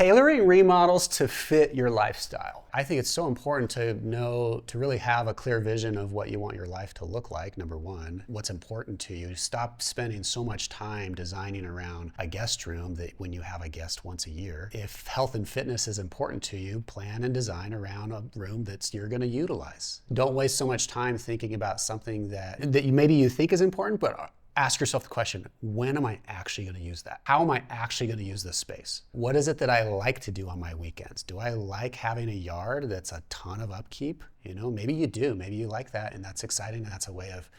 Tailoring remodels to fit your lifestyle. I think it's so important to know, to really have a clear vision of what you want your life to look like, number one. What's important to you. Stop spending so much time designing around a guest room that when you have a guest once a year. If health and fitness is important to you, plan and design around a room that you're going to utilize. Don't waste so much time thinking about something that maybe you think is important, but ask yourself the question, when am I actually going to use that? How am I actually going to use this space? What is it that I like to do on my weekends? Do I like having a yard that's a ton of upkeep? You know, maybe you do. Maybe you like that and that's exciting and that's a way of,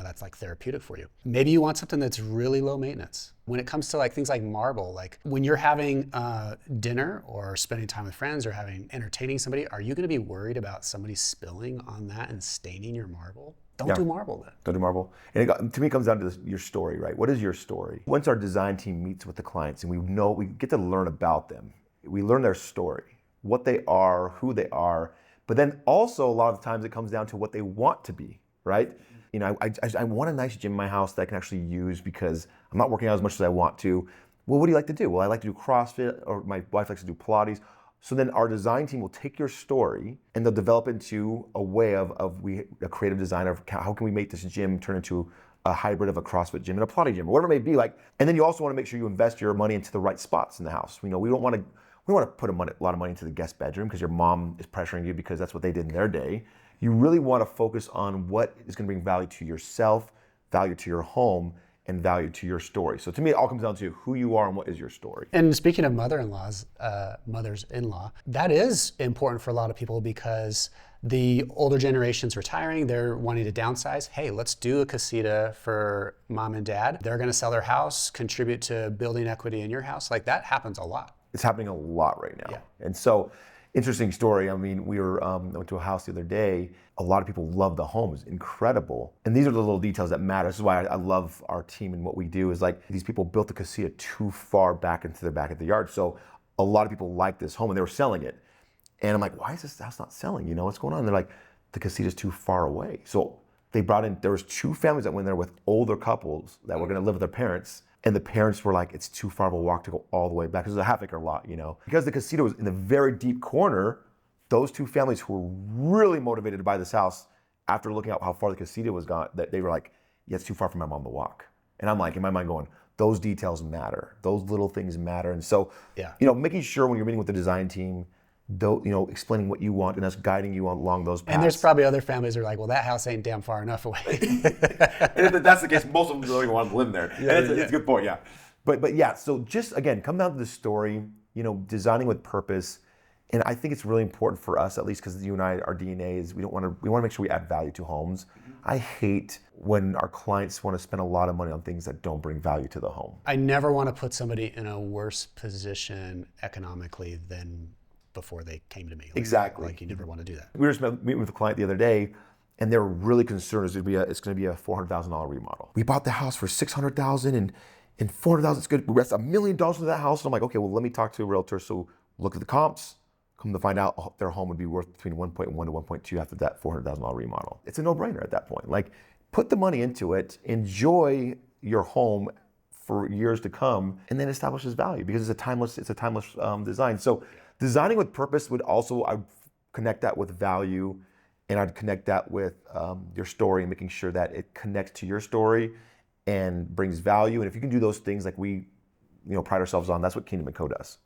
that's like therapeutic for you. Maybe you want something that's really low maintenance. When it comes to like things like marble, like when you're having dinner or spending time with friends or entertaining somebody, are you going to be worried about somebody spilling on that and staining your marble? Don't do marble then. Don't do marble. And to me, it comes down to your story, right? What is your story? Once our design team meets with the clients and we get to learn about them, we learn their story, what they are, who they are, but then also a lot of times it comes down to what they want to be, right? You know, I want a nice gym in my house that I can actually use because I'm not working out as much as I want to. Well, what do you like to do? Well, I like to do CrossFit, or my wife likes to do Pilates. So then our design team will take your story and they'll develop into a way of a creative design of how can we make this gym turn into a hybrid of a CrossFit gym and a Pilates gym, or whatever it may be like. And then you also want to make sure you invest your money into the right spots in the house. You know, we don't want to put a lot of money into the guest bedroom because your mom is pressuring you because that's what they did in their day. You really want to focus on what is going to bring value to yourself, value to your home, and value to your story. So to me, it all comes down to who you are and what is your story. And speaking of mothers-in-law, that is important for a lot of people because the older generation's retiring, they're wanting to downsize. Hey, let's do a casita for mom and dad. They're gonna sell their house, contribute to building equity in your house. Like that happens a lot. It's happening a lot right now. Yeah. And so, interesting story. I mean, I went to a house the other day. A lot of people love the home. It's incredible. And these are the little details that matter. This is why I love our team and what we do is like these people built the casita too far back into the back of the yard. So a lot of people like this home and they were selling it. And I'm like, why is this house not selling? You know, what's going on? And they're like, the casita's too far away. So they brought in, there was 2 families that went there with older couples that were gonna live with their parents. And the parents were like, it's too far of a walk to go all the way back. Because it was a half-acre lot, you know. Because the casita was in the very deep corner, those 2 families who were really motivated to buy this house, after looking at how far the casita was gone, that they were like, yeah, it's too far for my mom to walk. And I'm like, in my mind going, those details matter. Those little things matter. And so, you know, making sure when you're meeting with the design team, you know, explaining what you want and us guiding you along those paths. And there's probably other families that are like, well, that house ain't damn far enough away. And if that's the case, most of them don't even want to live there. Yeah, and it's a good point, yeah. But yeah, so just again, come down to the story, you know, designing with purpose. And I think it's really important for us, at least because you and I, our DNA is we want to make sure we add value to homes. I hate when our clients want to spend a lot of money on things that don't bring value to the home. I never want to put somebody in a worse position economically than before they came to me. Like, exactly. Like you never want to do that. We were just meeting with a client the other day, and they were really concerned it's going to be a $400,000 remodel. We bought the house for $600,000 and $400,000. It's good. We invested $1 million into that house. And I'm like, okay, well, let me talk to a realtor. So look at the comps. Come to find out, their home would be worth between 1.1 to 1.2 after that $400,000 remodel. It's a no-brainer at that point. Like, put the money into it, enjoy your home for years to come, and then establish its value because it's a timeless design. So, designing with purpose would also, I'd connect that with value, and I'd connect that with your story and making sure that it connects to your story and brings value. And if you can do those things like we, pride ourselves on, that's what Kingdom & Co does.